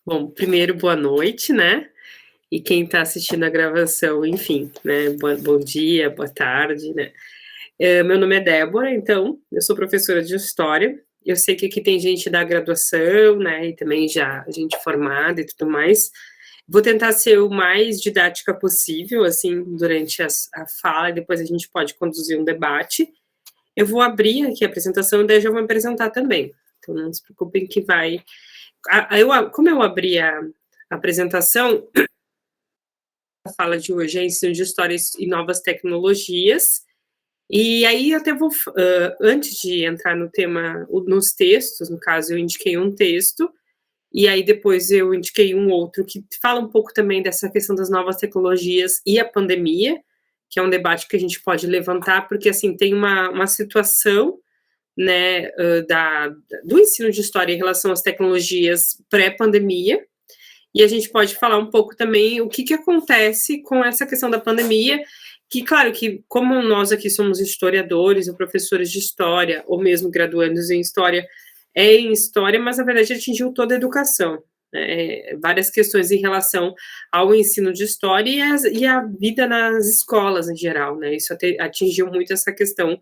Bom, primeiro, boa noite, né? E quem está assistindo a gravação, enfim, né? Bom dia, boa tarde, né? Meu nome é Débora, então, eu sou professora de História. Eu sei que aqui tem gente da graduação, né? E também já gente formada e tudo mais. Vou tentar ser o mais didática possível, assim, durante a fala, e depois a gente pode conduzir um debate. Eu vou abrir aqui a apresentação e daí já vou me apresentar também. Então, não se preocupem que vai como eu abri a apresentação, a fala de hoje é ensino de histórias e novas tecnologias. E aí até vou, antes de entrar no tema, nos textos, no caso, eu indiquei um texto, e aí depois eu indiquei um outro que fala um pouco também dessa questão das novas tecnologias e a pandemia, que é um debate que a gente pode levantar, porque assim, tem uma situação, né, do ensino de história em relação às tecnologias pré-pandemia, e a gente pode falar um pouco também o que acontece com essa questão da pandemia, que, claro, que como nós aqui somos historiadores ou professores de história, ou mesmo graduandos em história, mas na verdade atingiu toda a educação, né? Várias questões em relação ao ensino de história e a vida nas escolas em geral, né? Isso atingiu muito essa questão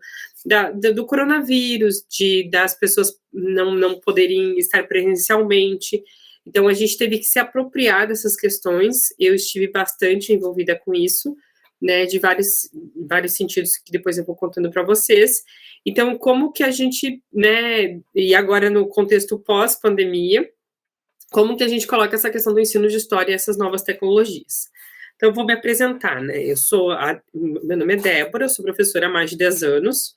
do coronavírus, das pessoas não poderem estar presencialmente. Então, a gente teve que se apropriar dessas questões. Eu estive bastante envolvida com isso, né, de vários sentidos que depois eu vou contando para vocês. Então, como que a gente, né, e agora no contexto pós-pandemia, como que a gente coloca essa questão do ensino de história e essas novas tecnologias? Então, eu vou me apresentar, né? Meu nome é Débora, eu sou professora há mais de 10 anos.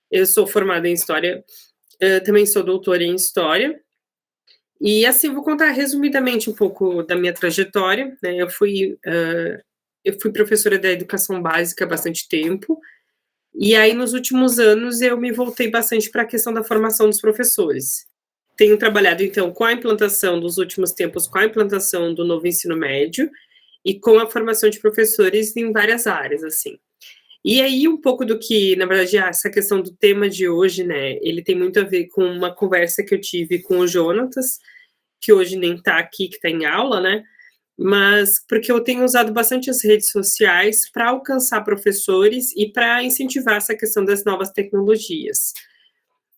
Eu sou formada em História, também sou doutora em História, e assim, vou contar resumidamente um pouco da minha trajetória, né? Eu fui professora da educação básica há bastante tempo, e aí nos últimos anos eu me voltei bastante para a questão da formação dos professores. Tenho trabalhado então com a implantação dos últimos tempos, com a implantação do novo ensino médio e com a formação de professores em várias áreas, assim. E aí um pouco do que, na verdade, essa questão do tema de hoje, né, ele tem muito a ver com uma conversa que eu tive com o Jonatas, que hoje nem está aqui, que está em aula, né? Mas porque eu tenho usado bastante as redes sociais para alcançar professores e para incentivar essa questão das novas tecnologias.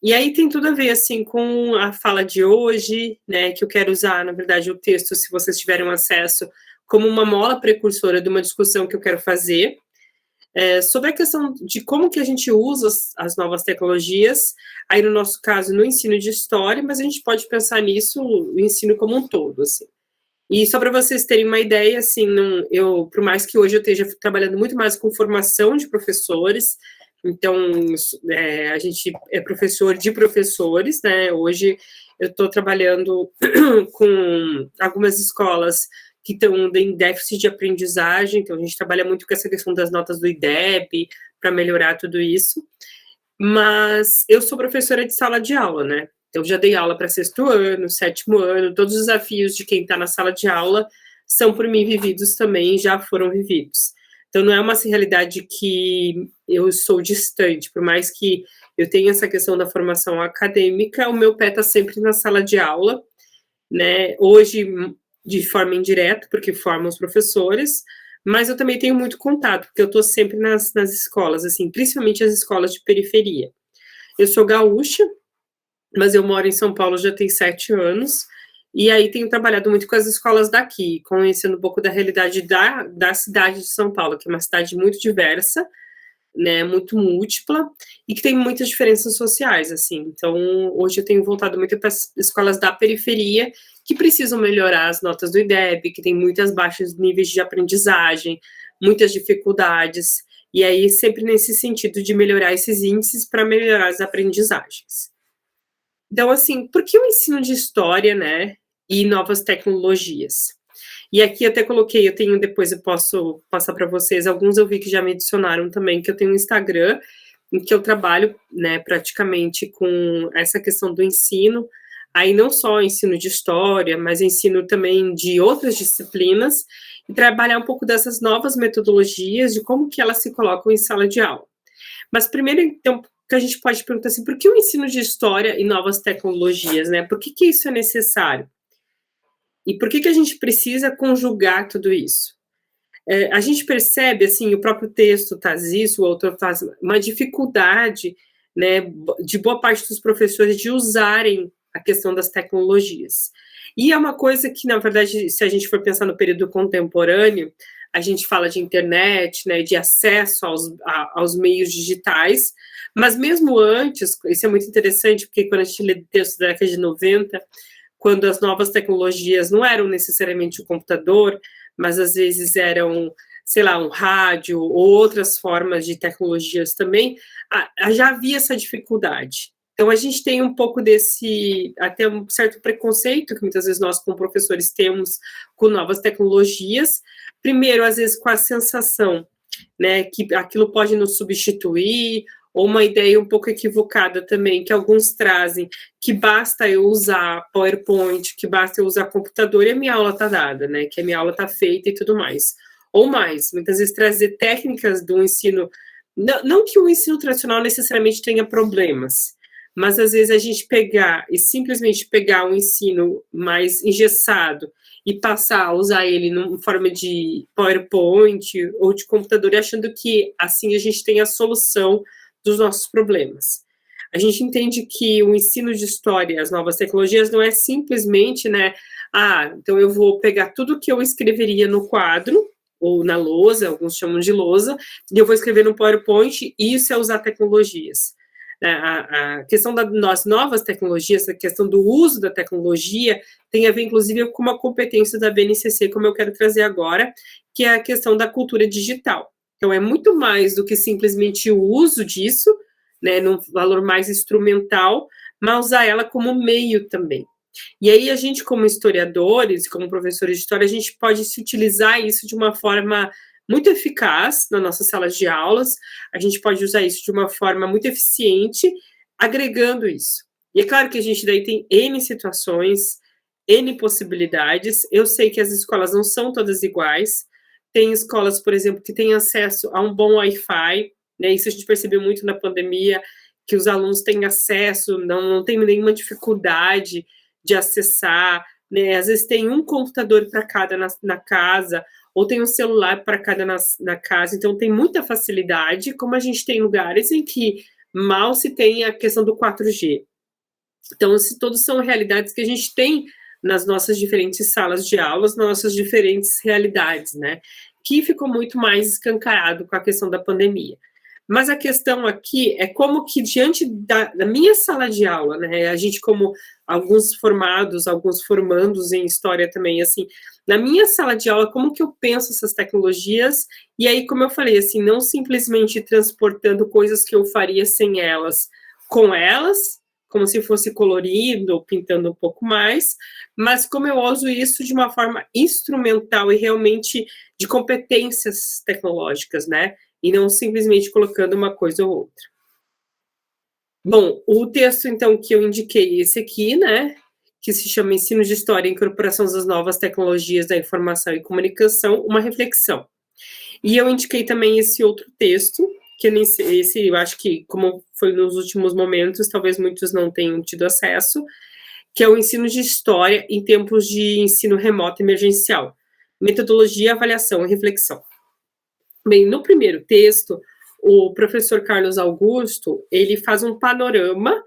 E aí tem tudo a ver, assim, com a fala de hoje, né, que eu quero usar, na verdade, o texto, se vocês tiverem acesso, como uma mola precursora de uma discussão que eu quero fazer, sobre a questão de como que a gente usa as novas tecnologias, aí no nosso caso, no ensino de história, mas a gente pode pensar nisso, o ensino como um todo, assim. E só para vocês terem uma ideia, assim, por mais que hoje eu esteja trabalhando muito mais com formação de professores, então a gente é professor de professores, né? Hoje eu estou trabalhando com algumas escolas que estão em déficit de aprendizagem, então a gente trabalha muito com essa questão das notas do IDEB para melhorar tudo isso. Mas eu sou professora de sala de aula, né? Eu já dei aula para sexto ano, sétimo ano, todos os desafios de quem está na sala de aula são por mim vividos também, já foram vividos. Então não é uma realidade que eu sou distante, por mais que eu tenha essa questão da formação acadêmica, o meu pé está sempre na sala de aula, né? Hoje de forma indireta, porque formo os professores, mas eu também tenho muito contato, porque eu estou sempre nas escolas, assim, principalmente as escolas de periferia. Eu sou gaúcha, mas eu moro em São Paulo já tem 7 anos, e aí tenho trabalhado muito com as escolas daqui, conhecendo um pouco da realidade da cidade de São Paulo, que é uma cidade muito diversa, né, muito múltipla, e que tem muitas diferenças sociais, assim. Então, hoje eu tenho voltado muito para as escolas da periferia, que precisam melhorar as notas do IDEB, que tem muitas baixos níveis de aprendizagem, muitas dificuldades, e aí sempre nesse sentido de melhorar esses índices para melhorar as aprendizagens. Então, assim, por que o ensino de história, né, e novas tecnologias? E aqui até coloquei, depois eu posso passar para vocês, alguns eu vi que já me adicionaram também, que eu tenho um Instagram, em que eu trabalho, né, praticamente com essa questão do ensino, aí não só ensino de história, mas ensino também de outras disciplinas, e trabalhar um pouco dessas novas metodologias, de como que elas se colocam em sala de aula. Mas primeiro, então, que a gente pode perguntar assim, por que o ensino de história e novas tecnologias, né? Por que isso é necessário? E por que a gente precisa conjugar tudo isso? A gente percebe, assim, o próprio texto traz isso, o autor traz uma dificuldade, né, de boa parte dos professores de usarem a questão das tecnologias. E é uma coisa que, na verdade, se a gente for pensar no período contemporâneo, a gente fala de internet, né, de acesso aos meios digitais, mas mesmo antes, isso é muito interessante, porque quando a gente lê texto da década de 90, quando as novas tecnologias não eram necessariamente o computador, mas às vezes eram, sei lá, um rádio ou outras formas de tecnologias também, já havia essa dificuldade. Então a gente tem um pouco desse, até um certo preconceito que muitas vezes nós como professores temos com novas tecnologias, primeiro às vezes com a sensação, né, que aquilo pode nos substituir, ou uma ideia um pouco equivocada também, que alguns trazem, que basta eu usar PowerPoint, que basta eu usar computador e a minha aula está dada, né? Que a minha aula está feita e tudo mais. Ou mais, muitas vezes trazer técnicas do ensino, não que o ensino tradicional necessariamente tenha problemas, mas às vezes a gente pegar e simplesmente pegar um ensino mais engessado e passar a usar ele em forma de PowerPoint ou de computador, achando que assim a gente tem a solução dos nossos problemas. A gente entende que o ensino de história, as novas tecnologias, não é simplesmente, né, então eu vou pegar tudo que eu escreveria no quadro, ou na lousa, alguns chamam de lousa, e eu vou escrever no PowerPoint, e isso é usar tecnologias. A questão das novas tecnologias, a questão do uso da tecnologia, tem a ver, inclusive, com uma competência da BNCC, como eu quero trazer agora, que é a questão da cultura digital. Então, é muito mais do que simplesmente o uso disso, né, num valor mais instrumental, mas usar ela como meio também. E aí, a gente, como historiadores, como professores de história, a gente pode se utilizar isso de uma forma muito eficaz na nossa sala de aulas, a gente pode usar isso de uma forma muito eficiente, agregando isso. E é claro que a gente daí tem N situações, N possibilidades, eu sei que as escolas não são todas iguais, tem escolas, por exemplo, que têm acesso a um bom Wi-Fi, né, isso a gente percebeu muito na pandemia, que os alunos têm acesso, não tem nenhuma dificuldade de acessar, né, às vezes tem um computador para cada na casa, ou tem um celular para cada na casa, então tem muita facilidade, como a gente tem lugares em que mal se tem a questão do 4G. Então, todos são realidades que a gente tem nas nossas diferentes salas de aulas, nas nossas diferentes realidades, né? Que ficou muito mais escancarado com a questão da pandemia. Mas a questão aqui é como que diante da minha sala de aula, né, a gente como alguns formados, alguns formandos em história também, assim, na minha sala de aula, como que eu penso essas tecnologias, e aí, como eu falei, assim, não simplesmente transportando coisas que eu faria sem elas, com elas, como se fosse colorindo ou pintando um pouco mais, mas como eu uso isso de uma forma instrumental e realmente de competências tecnológicas, né? E não simplesmente colocando uma coisa ou outra. Bom, o texto, então, que eu indiquei, esse aqui, né, que se chama Ensino de História e Incorporação das Novas Tecnologias da Informação e Comunicação, uma reflexão. E eu indiquei também esse outro texto, que esse eu acho que, como foi nos últimos momentos, talvez muitos não tenham tido acesso, que é o Ensino de História em Tempos de Ensino Remoto Emergencial, Metodologia, Avaliação e Reflexão. Bem, no primeiro texto, o professor Carlos Augusto, ele faz um panorama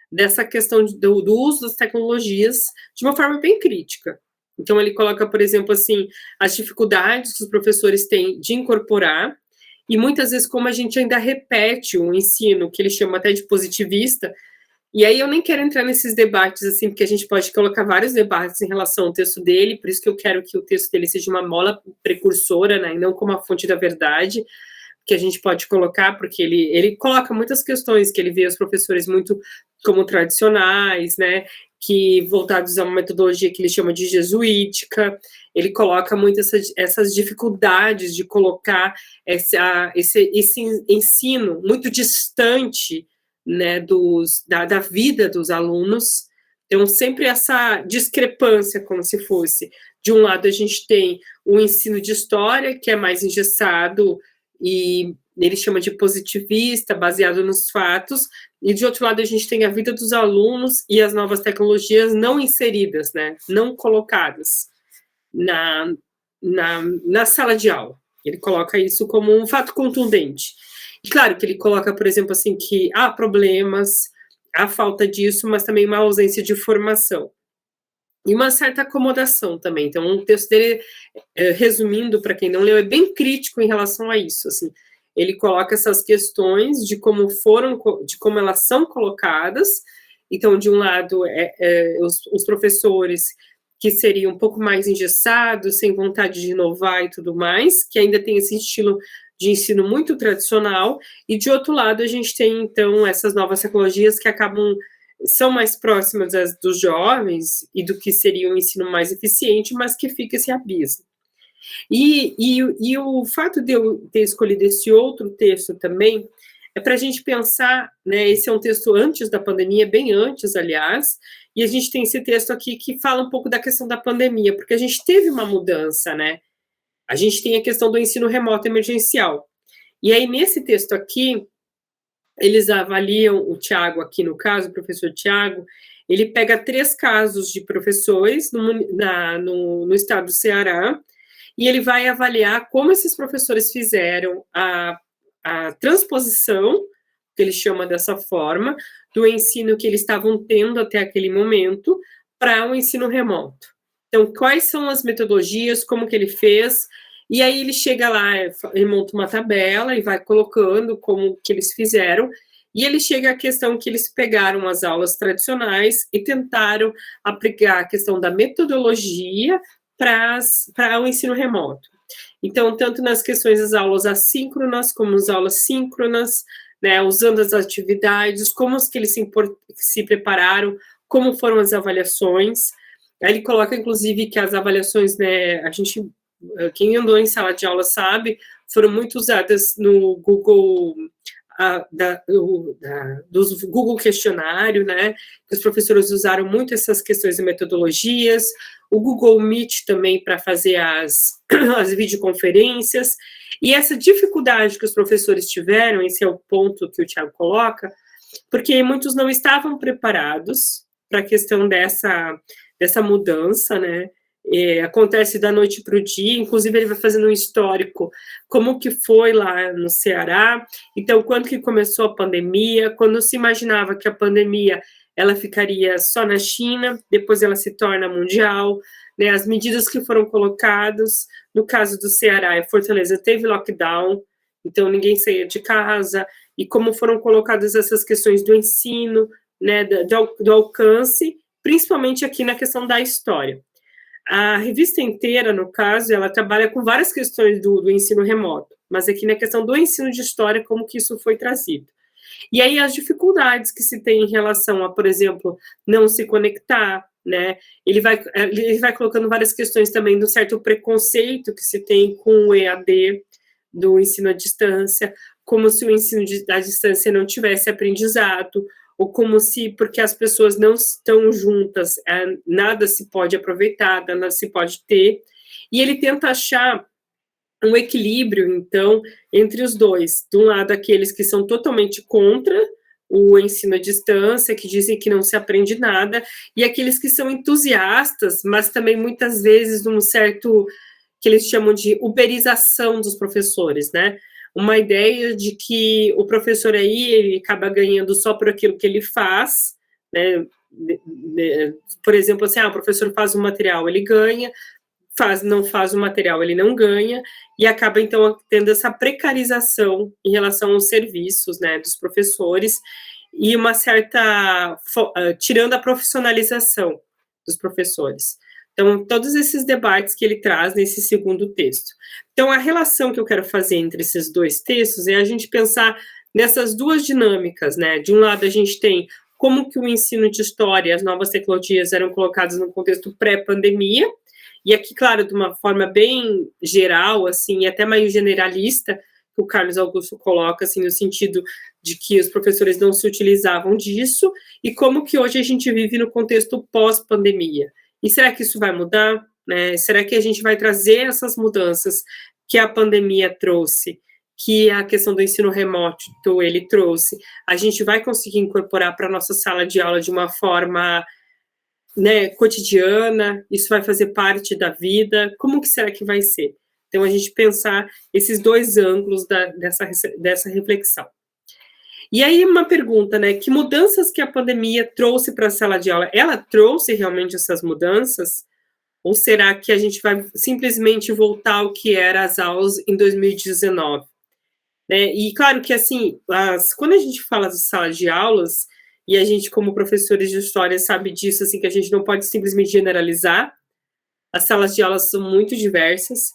dessa questão do uso das tecnologias de uma forma bem crítica. Então, ele coloca, por exemplo, assim, as dificuldades que os professores têm de incorporar, e muitas vezes como a gente ainda repete o ensino, que ele chama até de positivista, e aí eu nem quero entrar nesses debates, assim, porque a gente pode colocar vários debates em relação ao texto dele, por isso que eu quero que o texto dele seja uma mola precursora, né, e não como a fonte da verdade, que a gente pode colocar, porque ele coloca muitas questões, que ele vê os professores muito como tradicionais, né, que voltados a uma metodologia que ele chama de jesuítica, ele coloca muito essas dificuldades de colocar esse ensino muito distante, né, da vida dos alunos. Então, sempre essa discrepância, como se fosse, de um lado a gente tem o ensino de história, que é mais engessado, e ele chama de positivista, baseado nos fatos, e de outro lado a gente tem a vida dos alunos e as novas tecnologias não inseridas, né, não colocadas. na, na sala de aula. Ele coloca isso como um fato contundente. E claro que ele coloca, por exemplo, assim, que há problemas, há falta disso, mas também uma ausência de formação. E uma certa acomodação também. Então, um texto dele, resumindo, para quem não leu, é bem crítico em relação a isso. Assim, ele coloca essas questões de como foram, de como elas são colocadas. Então, de um lado, os professores que seriam um pouco mais engessados, sem vontade de inovar e tudo mais, que ainda tem esse estilo de ensino muito tradicional, e de outro lado a gente tem, então, essas novas tecnologias que são mais próximas dos jovens e do que seria um ensino mais eficiente, mas que fica esse abismo. E o fato de eu ter escolhido esse outro texto também é para a gente pensar, né? Esse é um texto antes da pandemia, bem antes, aliás, e a gente tem esse texto aqui que fala um pouco da questão da pandemia, porque a gente teve uma mudança, né? A gente tem a questão do ensino remoto emergencial. E aí, nesse texto aqui, eles avaliam, o Tiago aqui no caso, o professor Tiago, ele pega 3 casos de professores no estado do Ceará, e ele vai avaliar como esses professores fizeram a transposição, que ele chama dessa forma, do ensino que eles estavam tendo até aquele momento para o ensino remoto. Então, quais são as metodologias, como que ele fez, e aí ele chega lá, ele monta uma tabela e vai colocando como que eles fizeram, e ele chega à questão que eles pegaram as aulas tradicionais e tentaram aplicar a questão da metodologia para o ensino remoto. Então, tanto nas questões das aulas assíncronas como as aulas síncronas, né, usando as atividades, como que eles se prepararam, como foram as avaliações. Aí ele coloca, inclusive, que as avaliações, né, quem andou em sala de aula sabe, foram muito usadas no Google, dos Google Questionário, né, que os professores usaram muito essas questões de metodologias, o Google Meet também para fazer as videoconferências, e essa dificuldade que os professores tiveram, esse é o ponto que o Tiago coloca, porque muitos não estavam preparados para a questão dessa mudança, né? Acontece da noite para o dia, inclusive ele vai fazendo um histórico, como que foi lá no Ceará, então quando que começou a pandemia, quando se imaginava que a pandemia ela ficaria só na China, depois ela se torna mundial, né, as medidas que foram colocadas, no caso do Ceará e Fortaleza teve lockdown, então ninguém saía de casa, e como foram colocadas essas questões do ensino, né, do alcance, principalmente aqui na questão da história. A revista inteira, no caso, ela trabalha com várias questões do ensino remoto, mas aqui na questão do ensino de história, como que isso foi trazido. E aí as dificuldades que se tem em relação a, por exemplo, não se conectar, né? Ele vai colocando várias questões também do certo preconceito que se tem com o EAD, do ensino à distância, como se o ensino à distância não tivesse aprendizado, ou como se, porque as pessoas não estão juntas, nada se pode aproveitar, nada se pode ter, e ele tenta achar um equilíbrio, então, entre os dois. De um lado, aqueles que são totalmente contra o ensino à distância, que dizem que não se aprende nada, e aqueles que são entusiastas, mas também muitas vezes num certo, que eles chamam de uberização dos professores, né? Uma ideia de que o professor aí, ele acaba ganhando só por aquilo que ele faz, né? Por exemplo, assim, o professor faz um material, ele ganha, não faz o material, ele não ganha, e acaba, então, tendo essa precarização em relação aos serviços, né, dos professores, e uma certa, tirando a profissionalização dos professores. Então, todos esses debates que ele traz nesse segundo texto. Então, a relação que eu quero fazer entre esses dois textos é a gente pensar nessas duas dinâmicas, né? De um lado, a gente tem como que o ensino de história, as novas tecnologias eram colocadas no contexto pré-pandemia, e aqui, claro, de uma forma bem geral, assim, até meio generalista, que o Carlos Augusto coloca, assim, no sentido de que os professores não se utilizavam disso, e como que hoje a gente vive no contexto pós-pandemia. E será que isso vai mudar? Né? Será que a gente vai trazer essas mudanças que a pandemia trouxe, que a questão do ensino remoto ele trouxe? A gente vai conseguir incorporar para a nossa sala de aula de uma forma né, cotidiana, isso vai fazer parte da vida, como que será que vai ser? Então, a gente pensar esses dois ângulos dessa reflexão. E aí, uma pergunta, né, que mudanças que a pandemia trouxe para a sala de aula? Ela trouxe realmente essas mudanças? Ou será que a gente vai simplesmente voltar ao que era as aulas em 2019? Né? E claro que, assim, quando a gente fala de sala de aulas, e a gente, como professores de história, sabe disso, assim, que a gente não pode simplesmente generalizar, as salas de aulas são muito diversas.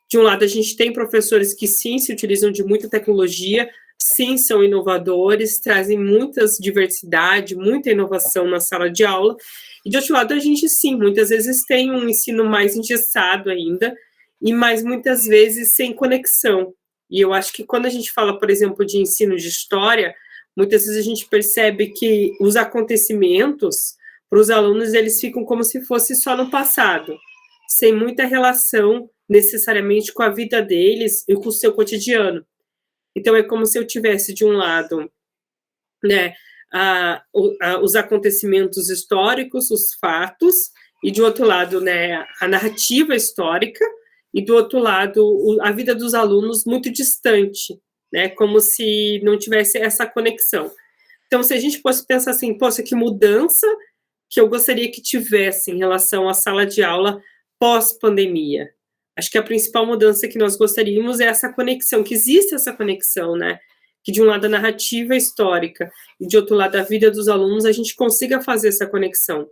De um lado, a gente tem professores que, sim, se utilizam de muita tecnologia, sim, são inovadores, trazem muitas diversidade, muita inovação na sala de aula. E, de outro lado, a gente, sim, muitas vezes tem um ensino mais engessado ainda, e mais muitas vezes sem conexão. E eu acho que quando a gente fala, por exemplo, de ensino de história, muitas vezes a gente percebe que os acontecimentos, para os alunos, eles ficam como se fosse só no passado, sem muita relação necessariamente com a vida deles e com o seu cotidiano. Então, é como se eu tivesse, de um lado, né, os acontecimentos históricos, os fatos, e de outro lado, né, a narrativa histórica, e do outro lado, a vida dos alunos muito distante, né, como se não tivesse essa conexão. Então, se a gente fosse pensar assim, poxa, que mudança que eu gostaria que tivesse em relação à sala de aula pós-pandemia. Acho que a principal mudança que nós gostaríamos é essa conexão, que existe essa conexão, né? Que de um lado a narrativa histórica e de outro lado a vida dos alunos, a gente consiga fazer essa conexão.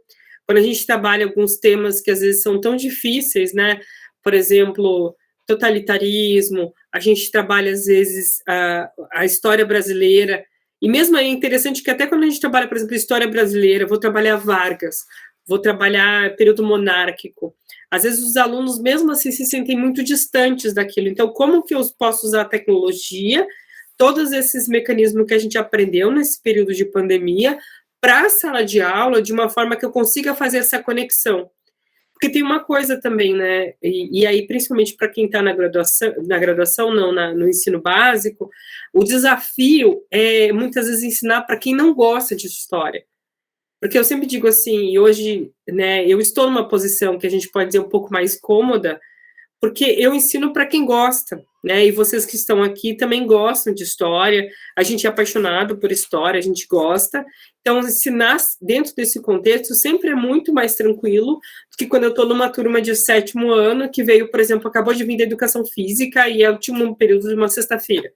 Quando a gente trabalha alguns temas que às vezes são tão difíceis, né? Por exemplo, totalitarismo, a gente trabalha às vezes a história brasileira, e mesmo é interessante que até quando a gente trabalha, por exemplo, história brasileira, vou trabalhar Vargas, vou trabalhar período monárquico, às vezes os alunos mesmo assim se sentem muito distantes daquilo. Então, como que eu posso usar a tecnologia, todos esses mecanismos que a gente aprendeu nesse período de pandemia, para a sala de aula, de uma forma que eu consiga fazer essa conexão? Porque tem uma coisa também, né, e aí principalmente para quem está na graduação não, no ensino básico, o desafio é muitas vezes ensinar para quem não gosta de história. Porque eu sempre digo assim, e hoje, né, eu estou numa posição que a gente pode dizer um pouco mais cômoda, porque eu ensino para quem gosta, né? E vocês que estão aqui também gostam de história, a gente é apaixonado por história, a gente gosta. Então, ensinar dentro desse contexto sempre é muito mais tranquilo do que quando eu estou numa turma de 7º ano, que veio, por exemplo, acabou de vir da educação física e é o último período de uma sexta-feira.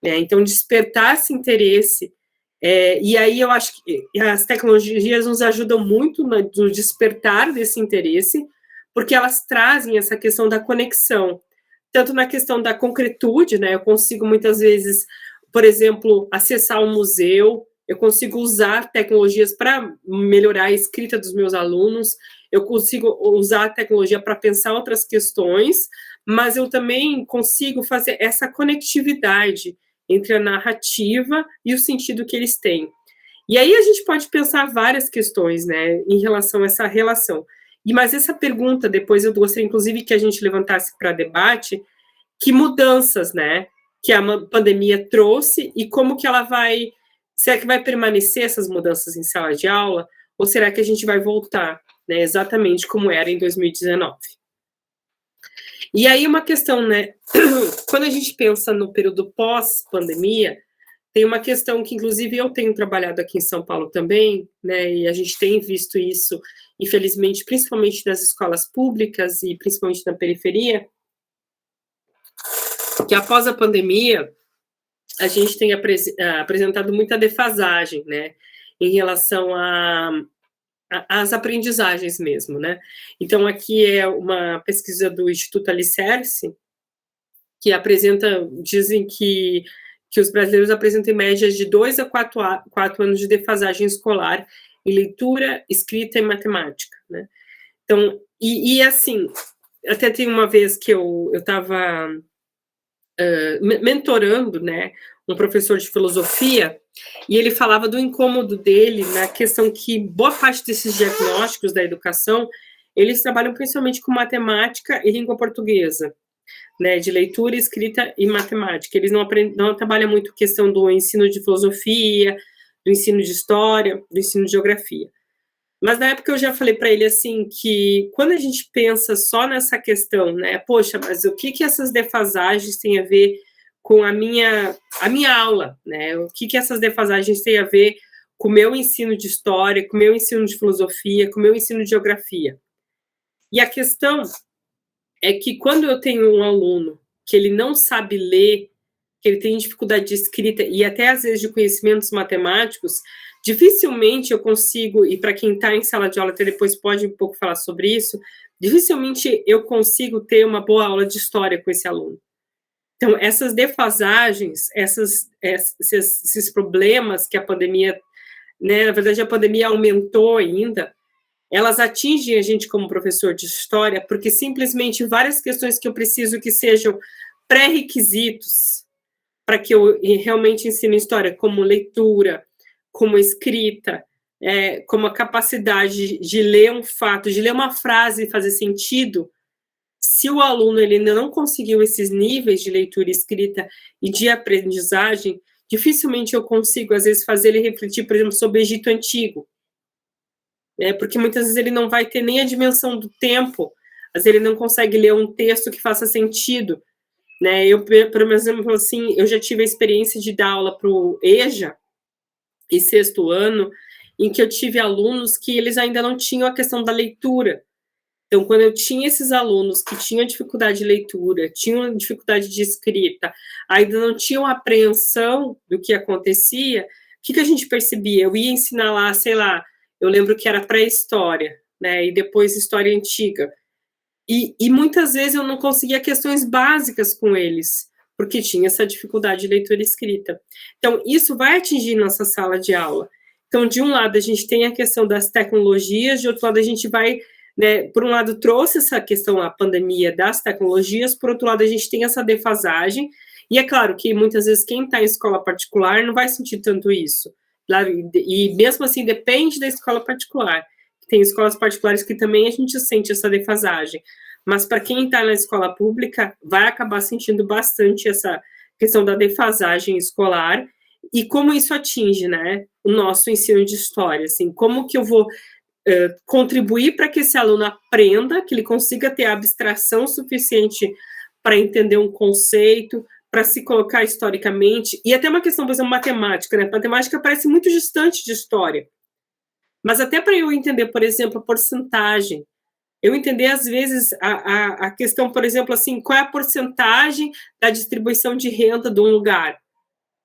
Então, despertar esse interesse. E aí eu acho que as tecnologias nos ajudam muito no despertar desse interesse, porque elas trazem essa questão da conexão, tanto na questão da concretude, né? Eu consigo muitas vezes, por exemplo, acessar um museu, eu consigo usar tecnologias para melhorar a escrita dos meus alunos, eu consigo usar a tecnologia para pensar outras questões, mas eu também consigo fazer essa conectividade entre a narrativa e o sentido que eles têm. E aí a gente pode pensar várias questões, né, em relação a essa relação. Mas essa pergunta, depois eu gostaria, inclusive, que a gente levantasse para debate, que mudanças, né, que a pandemia trouxe e como que ela vai, será que vai permanecer essas mudanças em sala de aula, ou será que a gente vai voltar, né, exatamente como era em 2019? E aí uma questão, né, quando a gente pensa no período pós-pandemia, tem uma questão que, inclusive, eu tenho trabalhado aqui em São Paulo também, né, e a gente tem visto isso, infelizmente, principalmente nas escolas públicas e principalmente na periferia, que após a pandemia, a gente tem apresentado muita defasagem, né, em relação às aprendizagens mesmo, né. Então, aqui é uma pesquisa do Instituto Alicerce, que dizem que os brasileiros apresentam em média de 2 a 4 anos de defasagem escolar em leitura, escrita e matemática, né. Então, assim, até tem uma vez que eu estava mentorando, né, um professor de filosofia, e ele falava do incômodo dele na questão que boa parte desses diagnósticos da educação, eles trabalham principalmente com matemática e língua portuguesa, né, de leitura, escrita e matemática. Eles não trabalham muito questão do ensino de filosofia, do ensino de história, do ensino de geografia. Mas na época eu já falei para ele assim que quando a gente pensa só nessa questão, né? Poxa, mas o que que essas defasagens têm a ver com a minha aula, né? O que que essas defasagens têm a ver com o meu ensino de história, com o meu ensino de filosofia, com o meu ensino de geografia? E a questão é que quando eu tenho um aluno que ele não sabe ler, que ele tem dificuldade de escrita e até às vezes de conhecimentos matemáticos, dificilmente eu consigo, e para quem está em sala de aula até depois pode um pouco falar sobre isso, dificilmente eu consigo ter uma boa aula de história com esse aluno. Então, essas defasagens, esses problemas que a pandemia, né, na verdade a pandemia aumentou ainda, elas atingem a gente como professor de história, porque simplesmente várias questões que eu preciso que sejam pré-requisitos para que eu realmente ensine história, como leitura, como escrita, como a capacidade de ler um fato, de ler uma frase e fazer sentido. Se o aluno ele ainda não conseguiu esses níveis de leitura e escrita e de aprendizagem, dificilmente eu consigo, às vezes, fazer ele refletir, por exemplo, sobre o Egito Antigo, porque muitas vezes ele não vai ter nem a dimensão do tempo, às vezes ele não consegue ler um texto que faça sentido, né? Eu, por exemplo, assim, eu já tive a experiência de dar aula para o EJA, em sexto ano, em que eu tive alunos que eles ainda não tinham a questão da leitura. Então, quando eu tinha esses alunos que tinham dificuldade de leitura, tinham dificuldade de escrita, ainda não tinham apreensão do que acontecia, o que a gente percebia? Eu ia ensinar lá, sei lá, eu lembro que era pré-história, né, e depois história antiga. E muitas vezes eu não conseguia questões básicas com eles, porque tinha essa dificuldade de leitura e escrita. Então, isso vai atingir nossa sala de aula. Então, de um lado, a gente tem a questão das tecnologias, de outro lado, a gente vai, né, por um lado, trouxe essa questão, a pandemia das tecnologias, por outro lado, a gente tem essa defasagem, e é claro que muitas vezes quem está em escola particular não vai sentir tanto isso. E mesmo assim, depende da escola particular. Tem escolas particulares que também a gente sente essa defasagem, mas para quem está na escola pública, vai acabar sentindo bastante essa questão da defasagem escolar e como isso atinge, né, o nosso ensino de história, assim, como que eu vou contribuir para que esse aluno aprenda, que ele consiga ter a abstração suficiente para entender um conceito, para se colocar historicamente, e até uma questão, por exemplo, matemática, né, matemática parece muito distante de história, mas até para eu entender, por exemplo, a porcentagem, eu entender, às vezes, a questão, por exemplo, assim, qual é a porcentagem da distribuição de renda de um lugar,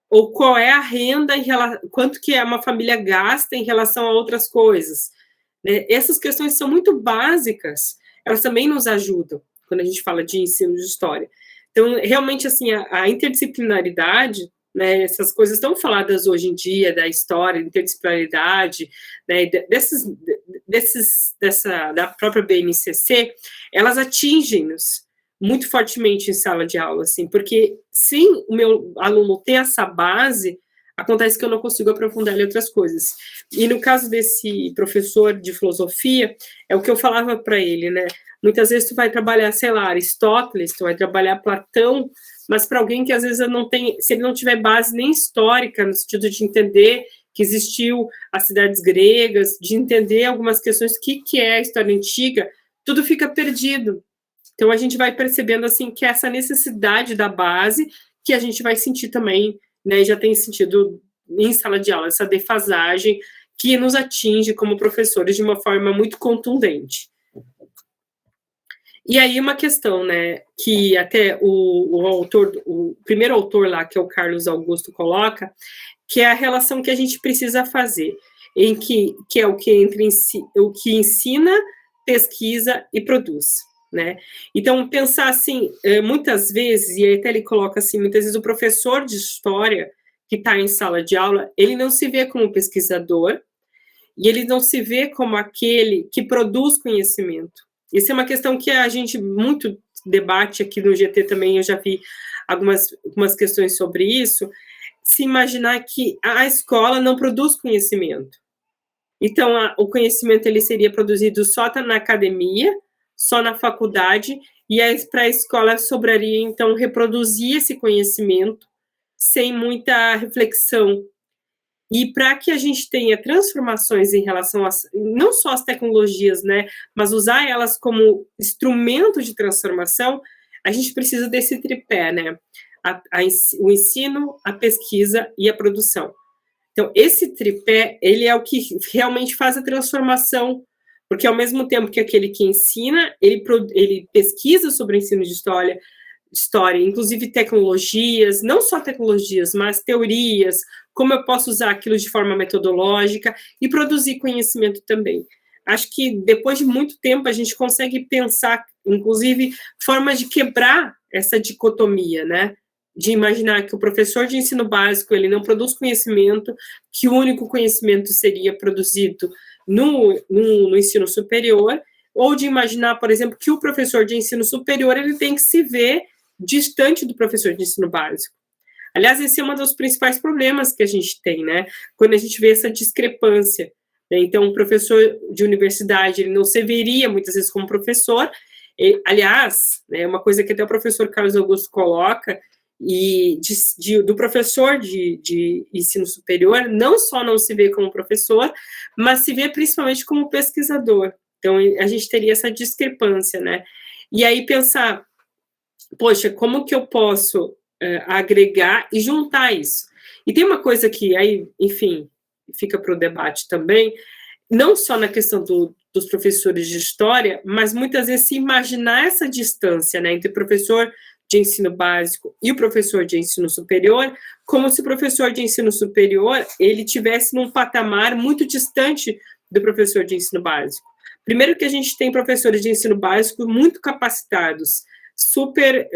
ou qual é a renda, quanto que uma família gasta em relação a outras coisas. Né? Essas questões são muito básicas, elas também nos ajudam quando a gente fala de ensino de história. Então, realmente, assim, a interdisciplinaridade, né, essas coisas tão faladas hoje em dia, da história, interdisciplinaridade, né, da própria BNCC, elas atingem-nos muito fortemente em sala de aula, assim, porque sem o meu aluno ter essa base, acontece que eu não consigo aprofundar em outras coisas. E no caso desse professor de filosofia, é o que eu falava para ele, né? Muitas vezes tu vai trabalhar, sei lá, Aristóteles, tu vai trabalhar Platão, mas para alguém que às vezes não tem, se ele não tiver base nem histórica, no sentido de entender que existiu as cidades gregas, de entender algumas questões, o que é a história antiga, tudo fica perdido. Então a gente vai percebendo assim que essa necessidade da base que a gente vai sentir também, né, já tem sentido em sala de aula, essa defasagem que nos atinge como professores de uma forma muito contundente. E aí uma questão, né, que até o primeiro autor lá, que é o Carlos Augusto, coloca, que é a relação que a gente precisa fazer, que é o que o que ensina, pesquisa e produz, né? Então, pensar assim, muitas vezes, e até ele coloca assim, muitas vezes o professor de história que está em sala de aula, ele não se vê como pesquisador e ele não se vê como aquele que produz conhecimento. Isso é uma questão que a gente muito debate aqui no GT também, eu já vi algumas questões sobre isso, se imaginar que a escola não produz conhecimento. Então, o conhecimento ele seria produzido só na academia, só na faculdade, e para a escola sobraria, então, reproduzir esse conhecimento sem muita reflexão. E para que a gente tenha transformações em relação a não só as tecnologias, né, mas usar elas como instrumento de transformação, a gente precisa desse tripé, né? O ensino, a pesquisa e a produção. Então, esse tripé, ele é o que realmente faz a transformação, porque ao mesmo tempo que aquele que ensina, ele pesquisa sobre o ensino de história, inclusive tecnologias, não só tecnologias, mas teorias, como eu posso usar aquilo de forma metodológica e produzir conhecimento também. Acho que depois de muito tempo a gente consegue pensar, inclusive, formas de quebrar essa dicotomia, né? De imaginar que o professor de ensino básico ele não produz conhecimento, que o único conhecimento seria produzido no ensino superior, ou de imaginar, por exemplo, que o professor de ensino superior ele tem que se ver distante do professor de ensino básico. Aliás, esse é um dos principais problemas que a gente tem, né? Quando a gente vê essa discrepância. Né? Então, o professor de universidade, ele não se veria muitas vezes como professor. Aliás, é uma coisa que até o professor Carlos Augusto coloca, e do professor de ensino superior, não só não se vê como professor, mas se vê principalmente como pesquisador. Então, a gente teria essa discrepância, né? E aí pensar, poxa, como que eu posso agregar e juntar isso? E tem uma coisa que aí, enfim, fica para o debate também, não só na questão dos professores de história, mas muitas vezes se imaginar essa distância, né, entre o professor de ensino básico e o professor de ensino superior, como se o professor de ensino superior ele tivesse num patamar muito distante do professor de ensino básico. Primeiro que a gente tem professores de ensino básico muito capacitados, super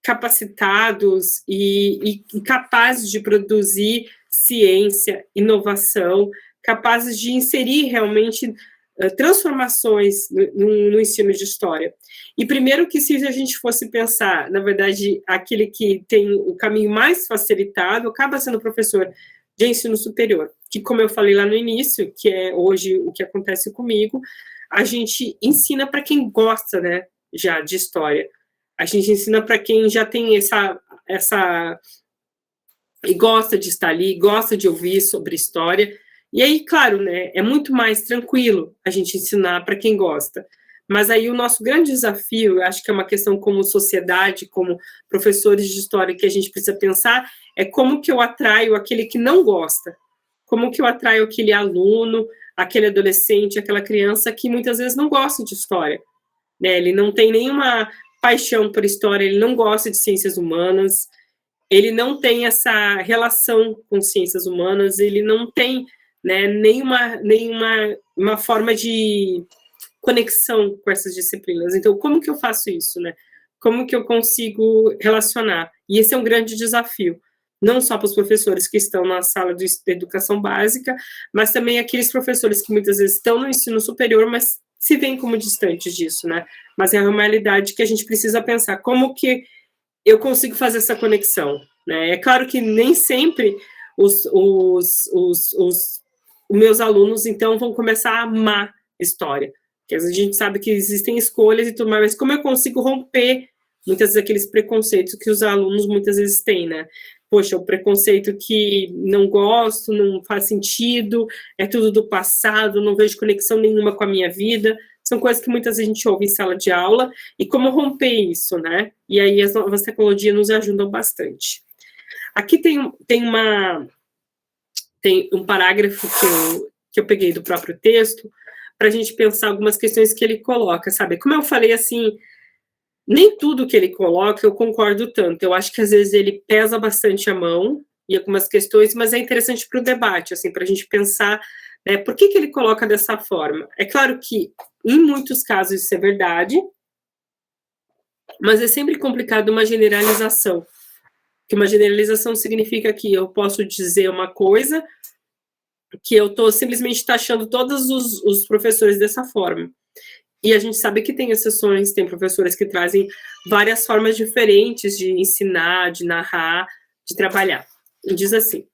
capacitados e capazes de produzir ciência, inovação, capazes de inserir realmente transformações no ensino de história. E primeiro que se a gente fosse pensar, na verdade, aquele que tem o caminho mais facilitado acaba sendo o professor de ensino superior, que como eu falei lá no início, que é hoje o que acontece comigo, a gente ensina para quem gosta, né, já de história. A gente ensina para quem já tem essa e gosta de estar ali, gosta de ouvir sobre história. E aí, claro, né, é muito mais tranquilo a gente ensinar para quem gosta. Mas aí o nosso grande desafio, eu acho que é uma questão como sociedade, como professores de história que a gente precisa pensar, é como que eu atraio aquele que não gosta. Como que eu atraio aquele aluno, aquele adolescente, aquela criança que muitas vezes não gosta de história. Né? Ele não tem nenhuma paixão por história, ele não gosta de ciências humanas, ele não tem essa relação com ciências humanas, ele não tem, né, nenhuma uma forma de conexão com essas disciplinas. Então, como que eu faço isso, né? Como que eu consigo relacionar? E esse é um grande desafio, não só para os professores que estão na sala de educação básica, mas também aqueles professores que muitas vezes estão no ensino superior, mas se veem como distantes disso, né? Mas é uma realidade que a gente precisa pensar como que eu consigo fazer essa conexão, né? É claro que nem sempre os meus alunos, então, vão começar a amar história, porque a gente sabe que existem escolhas e tudo mais, mas como eu consigo romper muitas vezes aqueles preconceitos que os alunos muitas vezes têm, né? Poxa, o preconceito que não gosto, não faz sentido, é tudo do passado, não vejo conexão nenhuma com a minha vida, são coisas que muitas vezes a gente ouve em sala de aula, e como romper isso, né? E aí as novas tecnologias nos ajudam bastante. Aqui tem um parágrafo que eu peguei do próprio texto, para a gente pensar algumas questões que ele coloca, sabe? Como eu falei, assim, nem tudo que ele coloca eu concordo tanto. Eu acho que às vezes ele pesa bastante a mão em algumas questões, mas é interessante para o debate, assim, para a gente pensar, né, por que ele coloca dessa forma. É claro que em muitos casos isso é verdade, mas é sempre complicado uma generalização. Que uma generalização significa que eu posso dizer uma coisa que eu estou simplesmente taxando todos os professores dessa forma. E a gente sabe que tem exceções, tem professores que trazem várias formas diferentes de ensinar, de narrar, de trabalhar. E diz assim: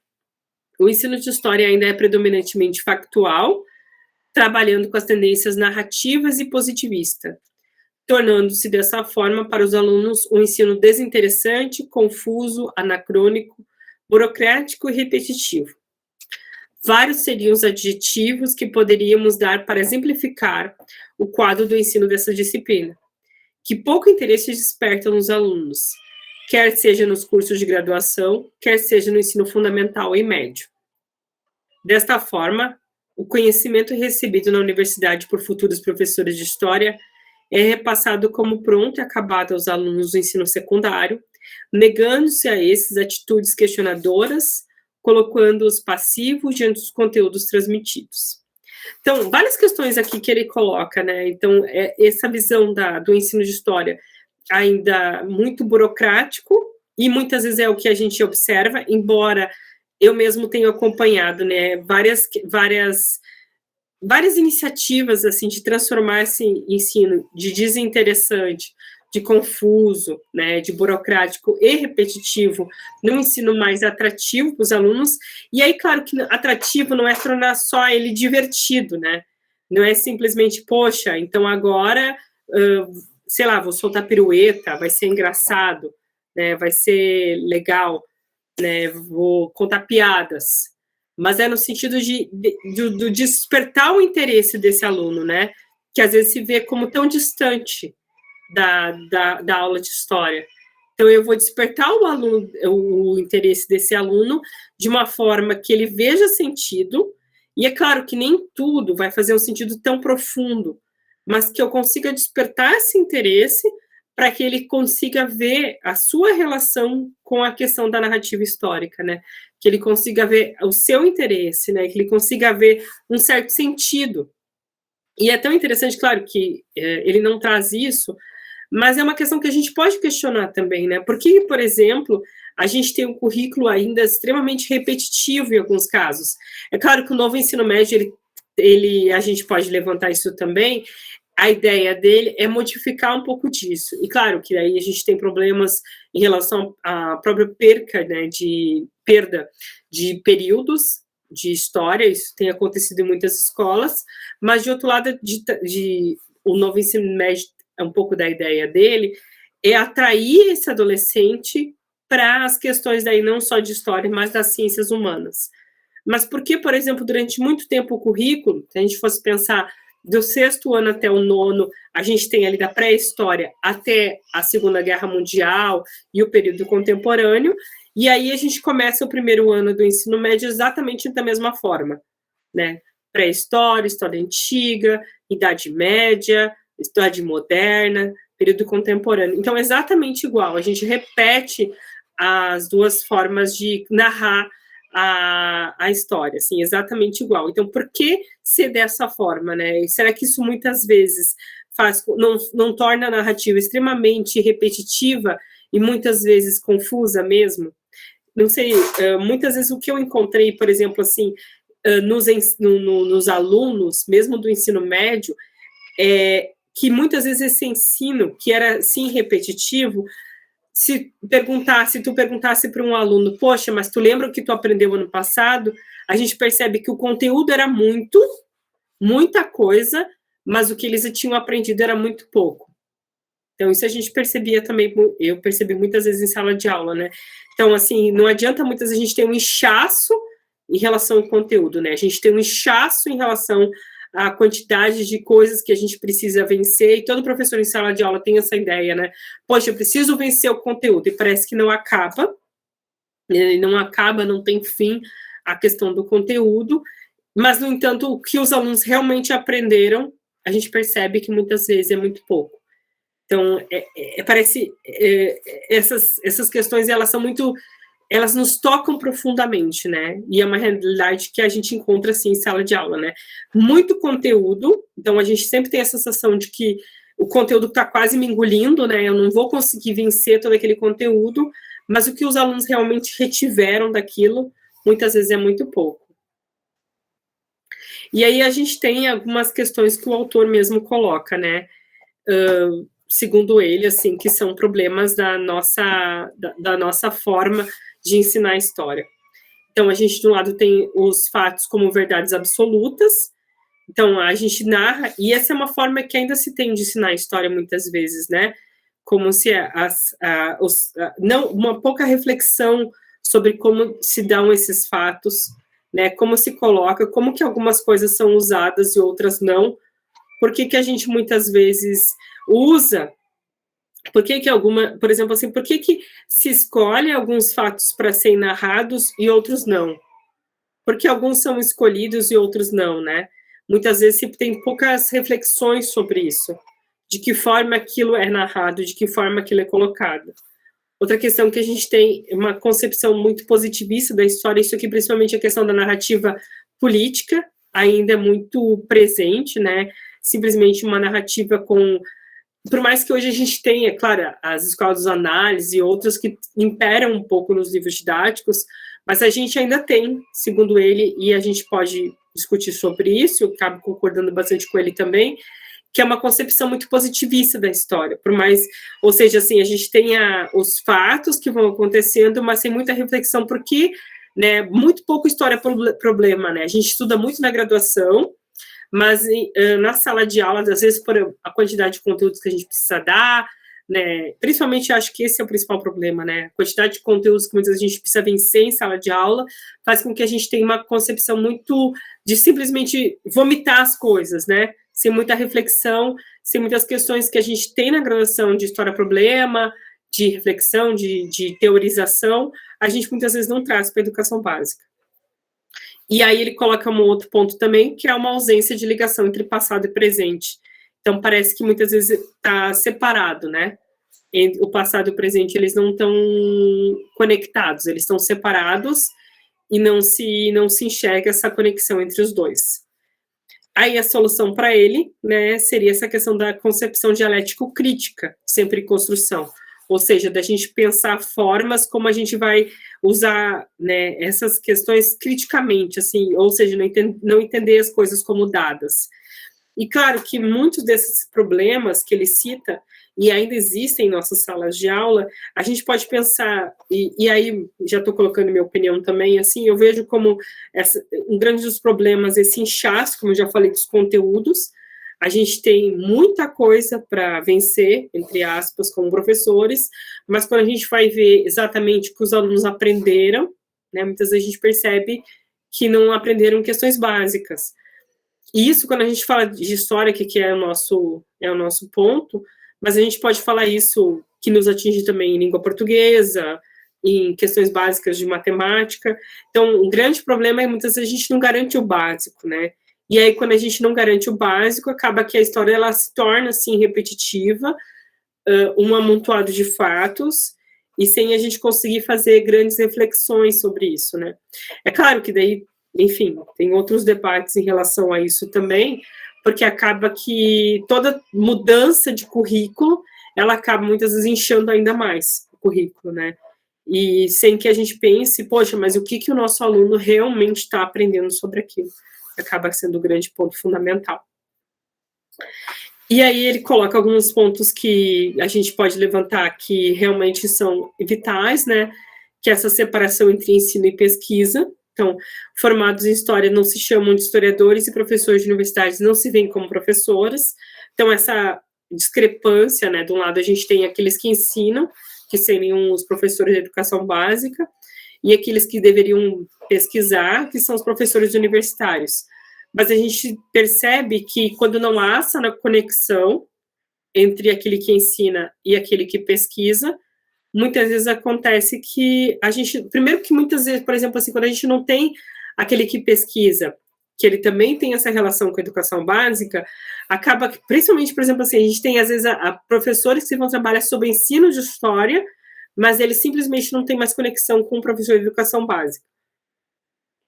o ensino de história ainda é predominantemente factual, trabalhando com as tendências narrativas e positivista, tornando-se dessa forma para os alunos um ensino desinteressante, confuso, anacrônico, burocrático e repetitivo. vários seriam os adjetivos que poderíamos dar para exemplificar o quadro do ensino dessa disciplina, que pouco interesse desperta nos alunos, quer seja nos cursos de graduação, quer seja no ensino fundamental e médio. Desta forma, o conhecimento recebido na universidade por futuros professores de história é repassado como pronto e acabado aos alunos do ensino secundário, negando-se a esses atitudes questionadoras, colocando-os passivos diante dos conteúdos transmitidos. Então, várias questões aqui que ele coloca, né? Então, essa visão do ensino de história ainda muito burocrático, e muitas vezes é o que a gente observa, embora eu mesmo tenho acompanhado, né, várias iniciativas, assim, de transformar esse ensino de desinteressante, de confuso, né, de burocrático e repetitivo, num ensino mais atrativo para os alunos. E aí, claro que atrativo não é tornar só ele divertido, né? Não é simplesmente, poxa, então agora, sei lá, vou soltar pirueta, vai ser engraçado, né, vai ser legal, né, vou contar piadas, mas é no sentido de despertar o interesse desse aluno, né, que às vezes se vê como tão distante da aula de história. Então, eu vou despertar o interesse desse aluno de uma forma que ele veja sentido, e é claro que nem tudo vai fazer um sentido tão profundo, mas que eu consiga despertar esse interesse para que ele consiga ver a sua relação com a questão da narrativa histórica, né? Que ele consiga ver o seu interesse, né? Que ele consiga ver um certo sentido. E é tão interessante, claro, que ele não traz isso, mas é uma questão que a gente pode questionar também, né? Porque, por exemplo, a gente tem um currículo ainda extremamente repetitivo em alguns casos. É claro que o novo ensino médio, a gente pode levantar isso também. A ideia dele é modificar um pouco disso. E claro que aí a gente tem problemas em relação à própria perda de períodos de história, isso tem acontecido em muitas escolas, mas de outro lado, o novo ensino médio, um pouco da ideia dele, é atrair esse adolescente para as questões daí não só de história, mas das ciências humanas. Mas porque, por exemplo, durante muito tempo o currículo, se a gente fosse pensar do 6º ano até o 9º, a gente tem ali da pré-história até a Segunda Guerra Mundial e o período contemporâneo, e aí a gente começa o 1º ano do ensino médio exatamente da mesma forma, né? Pré-história, história antiga, Idade Média, Idade Moderna, período contemporâneo. Então, é exatamente igual, a gente repete as duas formas de narrar a história, assim, exatamente igual. Então, por que ser dessa forma, né? E será que isso muitas vezes não torna a narrativa extremamente repetitiva e muitas vezes confusa mesmo? Não sei, muitas vezes o que eu encontrei, por exemplo, assim, nos alunos, mesmo do ensino médio, que muitas vezes esse ensino, que era, sim, repetitivo, se tu perguntasse para um aluno, poxa, mas tu lembra o que tu aprendeu ano passado? A gente percebe que o conteúdo era muita coisa, mas o que eles tinham aprendido era muito pouco. Então, isso a gente percebia também, eu percebi muitas vezes em sala de aula, né? Então, assim, não adianta muitas vezes a gente ter um inchaço em relação ao conteúdo, né? A gente tem um inchaço em relação à quantidade de coisas que a gente precisa vencer, e todo professor em sala de aula tem essa ideia, né? Poxa, eu preciso vencer o conteúdo, e parece que não acaba, não tem fim a questão do conteúdo, mas, no entanto, o que os alunos realmente aprenderam, a gente percebe que muitas vezes é muito pouco. Então, essas questões, elas nos tocam profundamente, né? E é uma realidade que a gente encontra, assim, em sala de aula, né? Muito conteúdo, então a gente sempre tem a sensação de que o conteúdo está quase me engolindo, né? Eu não vou conseguir vencer todo aquele conteúdo, mas o que os alunos realmente retiveram daquilo, muitas vezes é muito pouco. E aí a gente tem algumas questões que o autor mesmo coloca, né? Segundo ele, assim, que são problemas da nossa forma de ensinar a história. Então, a gente, de um lado, tem os fatos como verdades absolutas, então a gente narra, e essa é uma forma que ainda se tem de ensinar a história muitas vezes, né? Como se não uma pouca reflexão sobre como se dão esses fatos, né? Como se coloca, como que algumas coisas são usadas e outras não, por que que a gente muitas vezes usa, por que que alguma, por exemplo, assim, por que que se escolhe alguns fatos para serem narrados e outros não? Porque alguns são escolhidos e outros não, né? Muitas vezes se tem poucas reflexões sobre isso, de que forma aquilo é narrado, de que forma aquilo é colocado. Outra questão que a gente tem uma concepção muito positivista da história, isso aqui principalmente a questão da narrativa política, ainda é muito presente, né? Simplesmente uma narrativa com... Por mais que hoje a gente tenha, claro, as escolas de análise e outras que imperam um pouco nos livros didáticos, mas a gente ainda tem, segundo ele, e a gente pode discutir sobre isso, eu acabo concordando bastante com ele também, que é uma concepção muito positivista da história, por mais, ou seja, assim, a gente tem os fatos que vão acontecendo, mas sem muita reflexão, porque, né, muito pouco história é problema, né, a gente estuda muito na graduação, mas na sala de aula, às vezes, por a quantidade de conteúdos que a gente precisa dar, né, principalmente acho que esse é o principal problema, né, a quantidade de conteúdos que muitas vezes a gente precisa vencer em sala de aula, faz com que a gente tenha uma concepção muito de simplesmente vomitar as coisas, né, sem muita reflexão, sem muitas questões que a gente tem na graduação de história-problema, de reflexão, de teorização, a gente muitas vezes não traz para a educação básica. E aí ele coloca um outro ponto também, que é uma ausência de ligação entre passado e presente. Então, parece que muitas vezes está separado, né? O passado e o presente, eles não estão conectados, eles estão separados e não se enxerga essa conexão entre os dois. Aí a solução para ele, né, seria essa questão da concepção dialético-crítica, sempre em construção. Ou seja, da gente pensar formas como a gente vai usar, né, essas questões criticamente, assim, ou seja, não entender as coisas como dadas. E claro que muitos desses problemas que ele cita, e ainda existem em nossas salas de aula, a gente pode pensar, e aí já estou colocando minha opinião também, assim, eu vejo como um grande dos problemas, esse inchaço, como eu já falei, dos conteúdos. A gente tem muita coisa para vencer, entre aspas, como professores, mas quando a gente vai ver exatamente o que os alunos aprenderam, né, muitas vezes a gente percebe que não aprenderam questões básicas. E isso, quando a gente fala de história, que é o nosso ponto, mas a gente pode falar isso que nos atinge também em língua portuguesa, em questões básicas de matemática. Então, um grande problema é muitas vezes a gente não garante o básico, né? E aí, quando a gente não garante o básico, acaba que a história ela se torna, assim, repetitiva, um amontoado de fatos, e sem a gente conseguir fazer grandes reflexões sobre isso, né? É claro que daí, enfim, tem outros debates em relação a isso também, porque acaba que toda mudança de currículo, ela acaba muitas vezes inchando ainda mais o currículo, né? E sem que a gente pense, poxa, mas o que o nosso aluno realmente está aprendendo sobre aquilo? Acaba sendo o grande ponto fundamental. E aí ele coloca alguns pontos que a gente pode levantar que realmente são vitais, né? Que é essa separação entre ensino e pesquisa. Então, formados em história não se chamam de historiadores e professores de universidades não se veem como professores. Então, essa discrepância, né? De um lado, a gente tem aqueles que ensinam, que seriam os professores de educação básica, e aqueles que deveriam pesquisar, que são os professores universitários. Mas a gente percebe que quando não há essa conexão entre aquele que ensina e aquele que pesquisa, muitas vezes acontece que a gente, primeiro que muitas vezes, por exemplo, assim, quando a gente não tem aquele que pesquisa, que ele também tem essa relação com a educação básica, acaba, principalmente, por exemplo, assim, a gente tem às vezes professores que vão trabalhar sobre ensino de história, mas eles simplesmente não têm mais conexão com o professor de educação básica.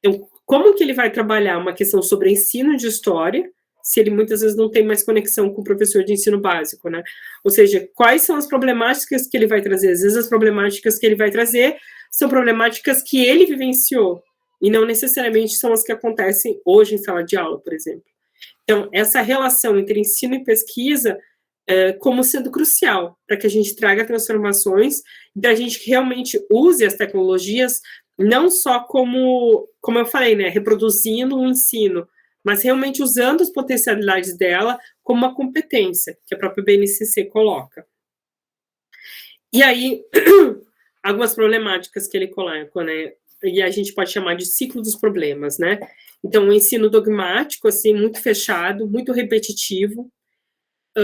Então, como que ele vai trabalhar uma questão sobre ensino de história, se ele muitas vezes não tem mais conexão com o professor de ensino básico, né? Ou seja, quais são as problemáticas que ele vai trazer? Às vezes as problemáticas que ele vai trazer são problemáticas que ele vivenciou, e não necessariamente são as que acontecem hoje em sala de aula, por exemplo. Então, essa relação entre ensino e pesquisa como sendo crucial para que a gente traga transformações e que a gente realmente use as tecnologias não só como eu falei, né, reproduzindo um ensino, mas realmente usando as potencialidades dela como uma competência que a própria BNCC coloca. E aí, algumas problemáticas que ele coloca, né, e a gente pode chamar de ciclo dos problemas, né? Então, o ensino dogmático, assim, muito fechado, muito repetitivo.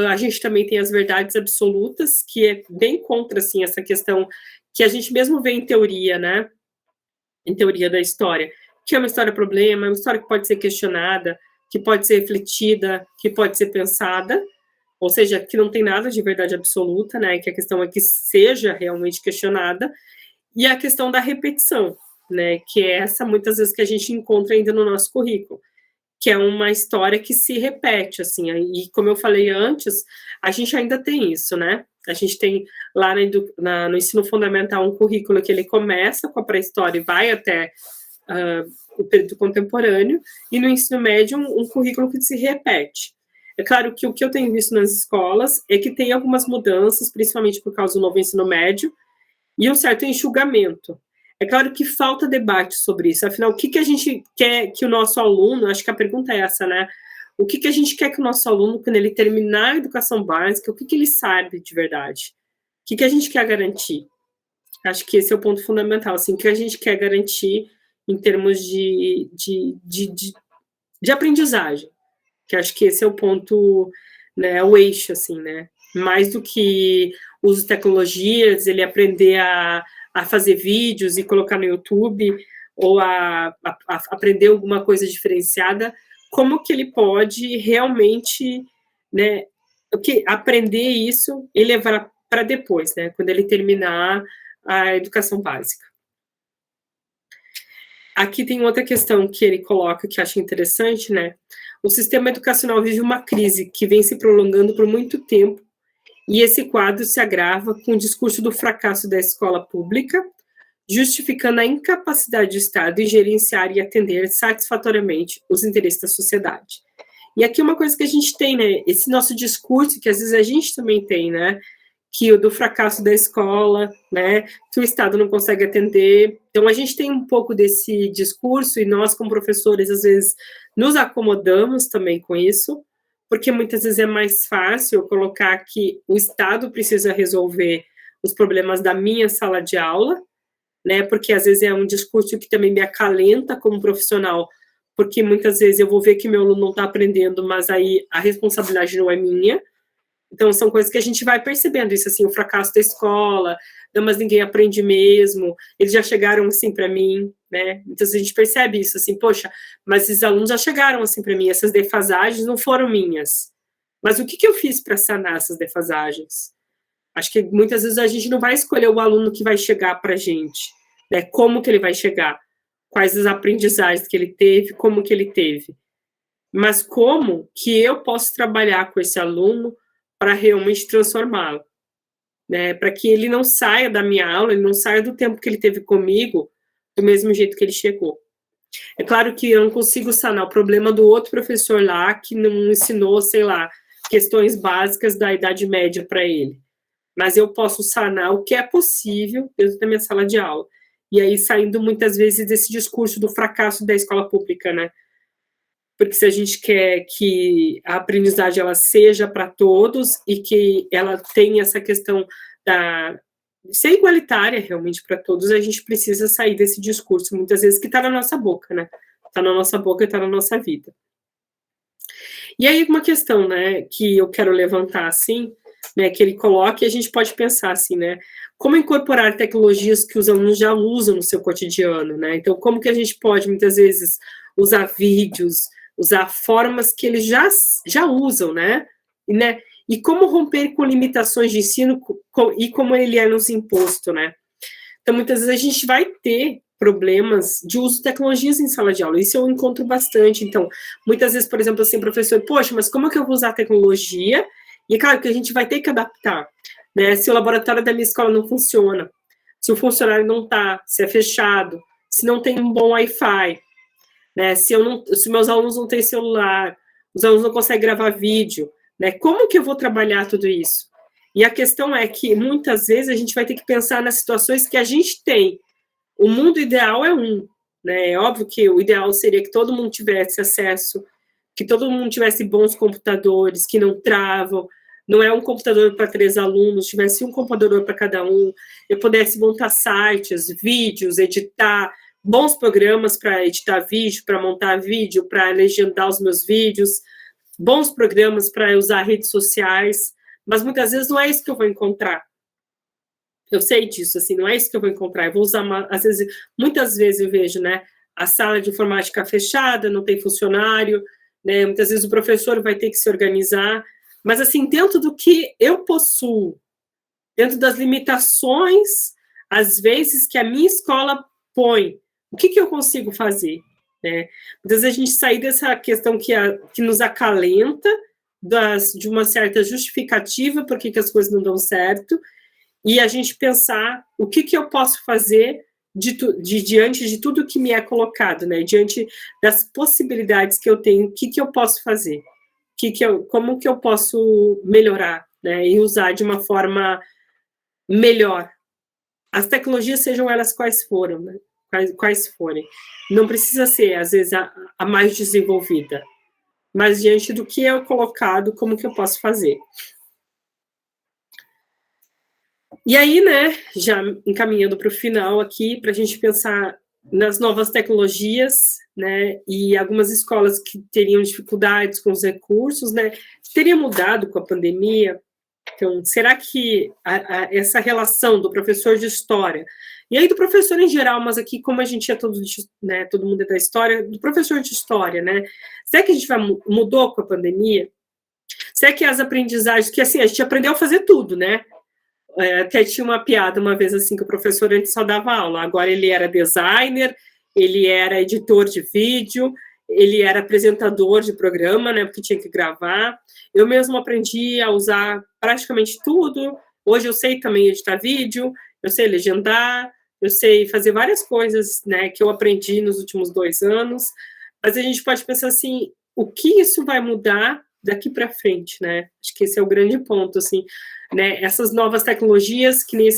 A gente também tem as verdades absolutas, que é bem contra, assim, essa questão que a gente mesmo vê em teoria, né? Em teoria da história, que é uma história problema, é uma história que pode ser questionada, que pode ser refletida, que pode ser pensada, ou seja, que não tem nada de verdade absoluta, né? Que a questão é que seja realmente questionada, e a questão da repetição, né? Que é essa muitas vezes que a gente encontra ainda no nosso currículo, que é uma história que se repete, assim, e como eu falei antes, a gente ainda tem isso, né? A gente tem lá no ensino fundamental um currículo que ele começa com a pré-história e vai até o período contemporâneo, e no ensino médio um currículo que se repete. É claro que o que eu tenho visto nas escolas é que tem algumas mudanças, principalmente por causa do novo ensino médio, e um certo enxugamento. É claro que falta debate sobre isso, afinal, o que, que a gente quer que o nosso aluno, acho que a pergunta é essa, né? O que, que a gente quer que o nosso aluno, quando ele terminar a educação básica, o que, que ele sabe de verdade? O que, que a gente quer garantir? Acho que esse é o ponto fundamental, assim, o que a gente quer garantir em termos de aprendizagem, que acho que esse é o ponto, né, o eixo, assim, né? Mais do que uso de tecnologias, ele aprender a fazer vídeos e colocar no YouTube, ou a aprender alguma coisa diferenciada, como que ele pode realmente, né, aprender isso e levar para depois, né, quando ele terminar a educação básica. Aqui tem outra questão que ele coloca que eu acho interessante, né? O sistema educacional vive uma crise que vem se prolongando por muito tempo, e esse quadro se agrava com o discurso do fracasso da escola pública, justificando a incapacidade do Estado em gerenciar e atender satisfatoriamente os interesses da sociedade. E aqui uma coisa que a gente tem, né? Esse nosso discurso, que às vezes a gente também tem, né? Que o do fracasso da escola, né? Que o Estado não consegue atender. Então, a gente tem um pouco desse discurso e nós, como professores, às vezes nos acomodamos também com isso, porque muitas vezes é mais fácil colocar que o Estado precisa resolver os problemas da minha sala de aula, né? Porque às vezes é um discurso que também me acalenta como profissional, porque muitas vezes eu vou ver que meu aluno não está aprendendo, mas aí a responsabilidade não é minha. Então, são coisas que a gente vai percebendo, isso assim, o fracasso da escola, não, mas ninguém aprende mesmo, eles já chegaram assim para mim, né? Então, a gente percebe isso, assim, poxa, mas esses alunos já chegaram assim para mim, essas defasagens não foram minhas. Mas o que, que eu fiz para sanar essas defasagens? Acho que muitas vezes a gente não vai escolher o aluno que vai chegar para a gente, né? Como que ele vai chegar, quais as aprendizagens que ele teve, como que ele teve. Mas como que eu posso trabalhar com esse aluno para realmente transformá-lo, né? Para que ele não saia da minha aula, ele não saia do tempo que ele teve comigo do mesmo jeito que ele chegou. É claro que eu não consigo sanar o problema do outro professor lá que não ensinou, sei lá, questões básicas da Idade Média para ele. Mas eu posso sanar o que é possível dentro da minha sala de aula. E aí saindo muitas vezes desse discurso do fracasso da escola pública, né? Porque se a gente quer que a aprendizagem ela seja para todos e que ela tenha essa questão da ser igualitária realmente para todos, a gente precisa sair desse discurso, muitas vezes, que está na nossa boca, né? Está na nossa boca e está na nossa vida. E aí uma questão, né, que eu quero levantar, assim, né, que ele coloca, e a gente pode pensar assim, né, como incorporar tecnologias que os alunos já usam no seu cotidiano, né? Então, como que a gente pode, muitas vezes, usar vídeos, usar formas que eles já usam, né? E como romper com limitações de ensino e como ele é nos imposto, né? Então, muitas vezes a gente vai ter problemas de uso de tecnologias em sala de aula, isso eu encontro bastante. Então, muitas vezes, por exemplo, assim, professor, poxa, mas como é que eu vou usar a tecnologia? E é claro que a gente vai ter que adaptar, né? Se o laboratório da minha escola não funciona, se o funcionário não está, se é fechado, se não tem um bom Wi-Fi, né? Se meus alunos não têm celular, os alunos não conseguem gravar vídeo, né? Como que eu vou trabalhar tudo isso? E a questão é que muitas vezes a gente vai ter que pensar nas situações que a gente tem. O mundo ideal é um, né? É óbvio que o ideal seria que todo mundo tivesse acesso, que todo mundo tivesse bons computadores, que não travam, não é um computador para 3 alunos, tivesse um computador para cada um, eu pudesse montar sites, vídeos, editar, bons programas para editar vídeo, para montar vídeo, para legendar os meus vídeos, bons programas para usar redes sociais, mas muitas vezes não é isso que eu vou encontrar. Eu sei disso, assim, não é isso que eu vou encontrar. Eu vou usar, às vezes, muitas vezes eu vejo, né, a sala de informática fechada, não tem funcionário, né, muitas vezes o professor vai ter que se organizar, mas, assim, dentro do que eu possuo, dentro das limitações, às vezes, que a minha escola põe, o que eu consigo fazer, né? Muitas vezes a gente sair dessa questão que nos acalenta, de uma certa justificativa por que as coisas não dão certo, e a gente pensar o que eu posso fazer diante de tudo que me é colocado, né? Diante das possibilidades que eu tenho, o que eu posso fazer? Como que eu posso melhorar, né? E usar de uma forma melhor. As tecnologias, sejam elas quais foram, né? Quais forem. Não precisa ser, às vezes, a mais desenvolvida, mas diante do que é colocado, como que eu posso fazer? E aí, né, já encaminhando para o final aqui, para a gente pensar nas novas tecnologias, né, e algumas escolas que teriam dificuldades com os recursos, né, teria mudado com a pandemia. Então, será que essa relação do professor de história, e aí do professor em geral, mas aqui como a gente é todo mundo é da história, do professor de história, né, será que a gente mudou com a pandemia? Será que as aprendizagens, que assim, a gente aprendeu a fazer tudo, né, até tinha uma piada uma vez assim, que o professor antes só dava aula, agora ele era designer, ele era editor de vídeo, ele era apresentador de programa, né, porque tinha que gravar. Eu mesmo aprendi a usar praticamente tudo. Hoje eu sei também editar vídeo, eu sei legendar, eu sei fazer várias coisas, né, que eu aprendi nos últimos 2 anos. Mas a gente pode pensar assim, o que isso vai mudar daqui para frente, né? Acho que esse é o grande ponto, assim, né? Essas novas tecnologias que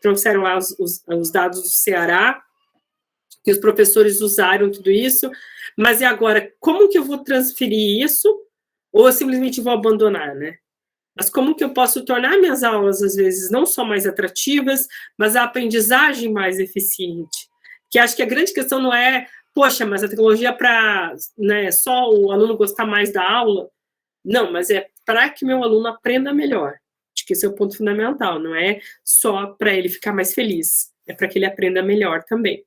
trouxeram lá os dados do Ceará, que os professores usaram tudo isso, mas e agora, como que eu vou transferir isso, ou eu simplesmente vou abandonar, né? Mas como que eu posso tornar minhas aulas, às vezes, não só mais atrativas, mas a aprendizagem mais eficiente? Que acho que a grande questão não é, poxa, mas a tecnologia para, né, só o aluno gostar mais da aula. Não, mas é para que meu aluno aprenda melhor. Acho que esse é o ponto fundamental, não é só para ele ficar mais feliz, é para que ele aprenda melhor também.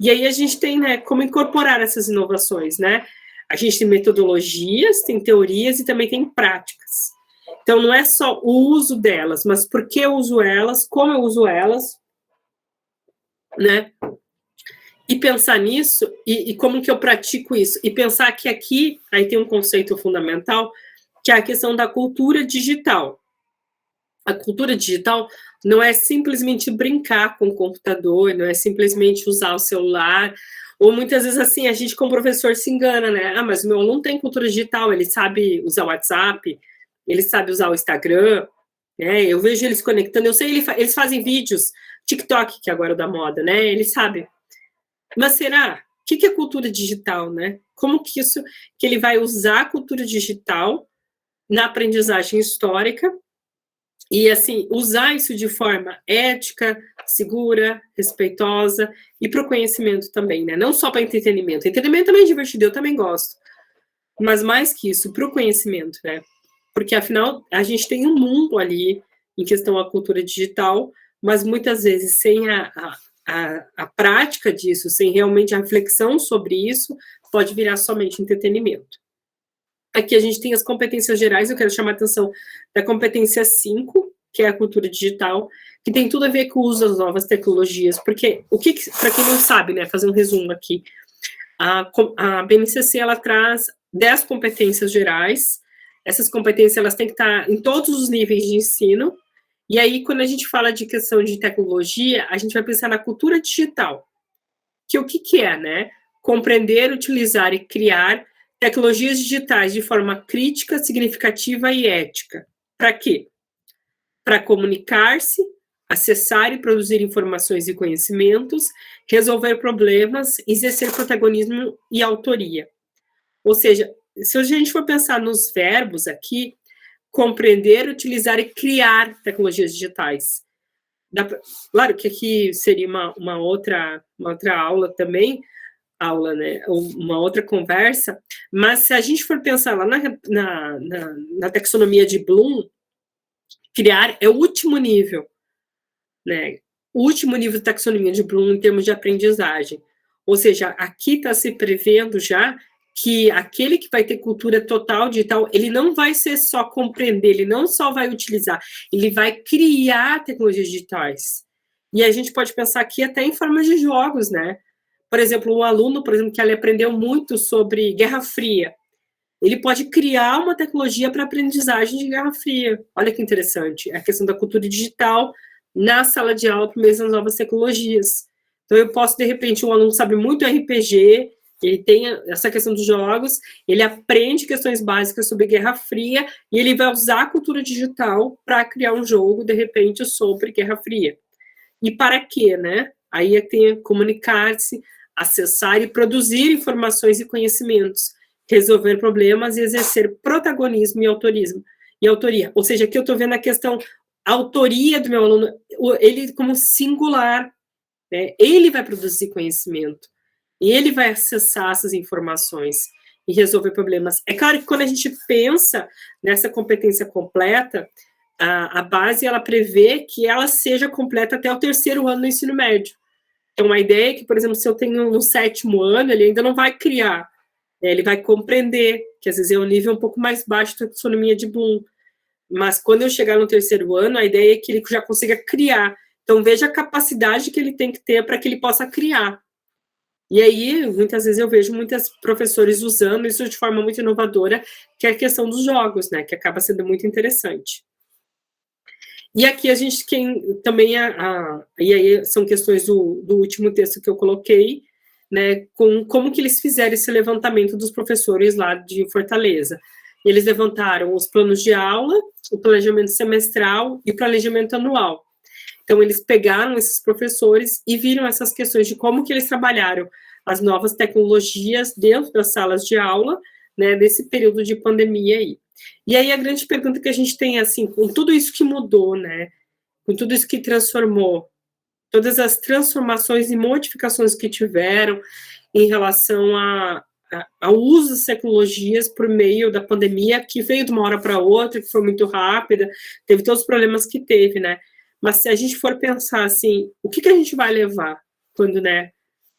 E aí a gente tem, né, como incorporar essas inovações, né? A gente tem metodologias, tem teorias e também tem práticas. Então não é só o uso delas, mas por que eu uso elas, como eu uso elas, né? E pensar nisso, e como que eu pratico isso. E pensar que aqui, aí tem um conceito fundamental, que é a questão da cultura digital. A cultura digital não é simplesmente brincar com o computador, não é simplesmente usar o celular, ou muitas vezes assim, a gente como professor se engana, né? Ah, mas o meu aluno tem cultura digital, ele sabe usar o WhatsApp, ele sabe usar o Instagram, né? Eu vejo eles conectando, eu sei, eles fazem vídeos, TikTok, que agora é da moda, né? Eles sabem. Mas será? O que é cultura digital, né? Como que isso, que ele vai usar a cultura digital na aprendizagem histórica e, assim, usar isso de forma ética, segura, respeitosa e para o conhecimento também, né? Não só para entretenimento. Entretenimento também é divertido, eu também gosto. Mas mais que isso, para o conhecimento, né? Porque, afinal, a gente tem um mundo ali em questão à cultura digital, mas muitas vezes sem a prática disso, sem realmente a reflexão sobre isso, pode virar somente entretenimento. Aqui a gente tem as competências gerais, eu quero chamar a atenção da competência 5, que é a cultura digital, que tem tudo a ver com o uso das novas tecnologias, porque para quem não sabe, né, fazer um resumo aqui, a BNCC ela traz 10 competências gerais, essas competências elas têm que estar em todos os níveis de ensino, e aí quando a gente fala de questão de tecnologia, a gente vai pensar na cultura digital, que o que é, né? Compreender, utilizar e criar tecnologias digitais de forma crítica, significativa e ética. Para quê? Para comunicar-se, acessar e produzir informações e conhecimentos, resolver problemas, exercer protagonismo e autoria. Ou seja, se a gente for pensar nos verbos aqui, compreender, utilizar e criar tecnologias digitais. Claro que aqui seria uma outra aula também, né? Uma outra conversa, mas se a gente for pensar lá na taxonomia de Bloom, criar é o último nível, né? O último nível de taxonomia de Bloom em termos de aprendizagem. Ou seja, aqui está se prevendo já que aquele que vai ter cultura total digital, ele não vai ser só compreender, ele não só vai utilizar, ele vai criar tecnologias digitais. E a gente pode pensar aqui até em formas de jogos, né? Por exemplo, um aluno, por exemplo, que ele aprendeu muito sobre Guerra Fria, ele pode criar uma tecnologia para aprendizagem de Guerra Fria. Olha que interessante. A questão da cultura digital na sala de aula por meio das novas tecnologias. Então, eu posso, de repente, um aluno sabe muito RPG, ele tem essa questão dos jogos, ele aprende questões básicas sobre Guerra Fria e ele vai usar a cultura digital para criar um jogo, de repente, sobre Guerra Fria. E para quê, né? Aí tem comunicar-se, acessar e produzir informações e conhecimentos, resolver problemas e exercer protagonismo e autoria. Ou seja, aqui eu estou vendo a questão autoria do meu aluno, ele como singular, né? Ele vai produzir conhecimento, ele vai acessar essas informações e resolver problemas. É claro que quando a gente pensa nessa competência completa, a base ela prevê que ela seja completa até o 3º ano do ensino médio. Então, a ideia é que, por exemplo, se eu tenho no 7º ano, ele ainda não vai criar, né? Ele vai compreender, que às vezes é um nível um pouco mais baixo da taxonomia de Bloom. Mas quando eu chegar no 3º ano, a ideia é que ele já consiga criar. Então, veja a capacidade que ele tem que ter para que ele possa criar. E aí, muitas vezes eu vejo muitos professores usando isso de forma muito inovadora, que é a questão dos jogos, né? Que acaba sendo muito interessante. E aqui a gente também, e aí são questões do último texto que eu coloquei, né, com como que eles fizeram esse levantamento dos professores lá de Fortaleza. Eles levantaram os planos de aula, o planejamento semestral e o planejamento anual. Então, eles pegaram esses professores e viram essas questões de como que eles trabalharam as novas tecnologias dentro das salas de aula, né, nesse período de pandemia aí. E aí a grande pergunta que a gente tem, assim, com tudo isso que mudou, né, com tudo isso que transformou, todas as transformações e modificações que tiveram em relação ao uso das tecnologias por meio da pandemia, que veio de uma hora para outra, que foi muito rápida, teve todos os problemas que teve, né, mas se a gente for pensar, assim, o que a gente vai levar quando, né,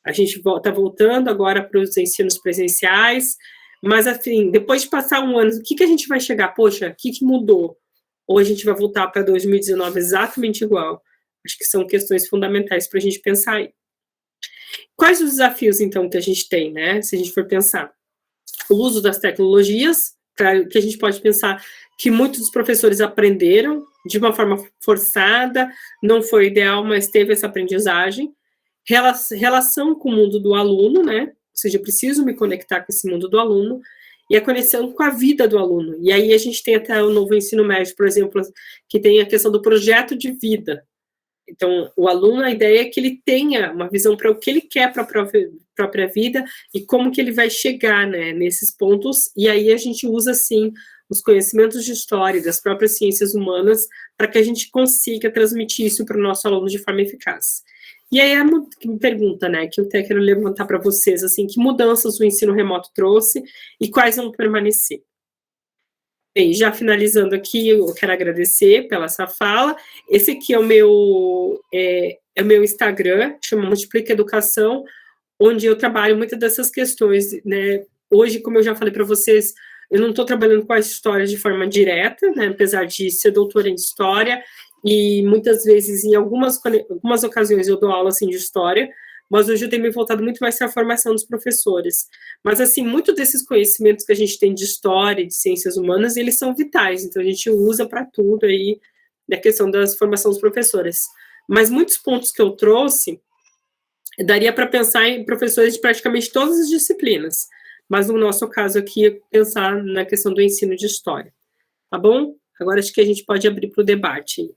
a gente está voltando agora para os ensinos presenciais, mas, assim, depois de passar um ano, o que a gente vai chegar? Poxa, o que mudou? Ou a gente vai voltar para 2019 exatamente igual? Acho que são questões fundamentais para a gente pensar aí. Quais os desafios, então, que a gente tem, né? Se a gente for pensar. O uso das tecnologias, que a gente pode pensar que muitos dos professores aprenderam de uma forma forçada, não foi ideal, mas teve essa aprendizagem. Relação com o mundo do aluno, né? Ou seja, eu preciso me conectar com esse mundo do aluno, e a conexão com a vida do aluno. E aí a gente tem até o novo ensino médio, por exemplo, que tem a questão do projeto de vida. Então, o aluno, a ideia é que ele tenha uma visão para o que ele quer para a própria vida e como que ele vai chegar, né, nesses pontos. E aí a gente usa, sim, os conhecimentos de história e das próprias ciências humanas para que a gente consiga transmitir isso para o nosso aluno de forma eficaz. E aí a pergunta, né, que eu até quero levantar para vocês, assim, que mudanças o ensino remoto trouxe e quais vão permanecer? Bem, já finalizando aqui, eu quero agradecer pela essa fala. Esse aqui é o meu Instagram, chama Multiplica Educação, onde eu trabalho muitas dessas questões, né? Hoje, como eu já falei para vocês, eu não estou trabalhando com a história de forma direta, né? Apesar de ser doutora em história, e muitas vezes, em algumas ocasiões, eu dou aula assim, de história, mas hoje eu tenho me voltado muito mais para a formação dos professores. Mas, assim, muito desses conhecimentos que a gente tem de história e de ciências humanas, eles são vitais, então a gente usa para tudo aí, na questão da formação dos professores. Mas muitos pontos que eu trouxe, daria para pensar em professores de praticamente todas as disciplinas, mas no nosso caso aqui, pensar na questão do ensino de história. Tá bom? Agora acho que a gente pode abrir para o debate.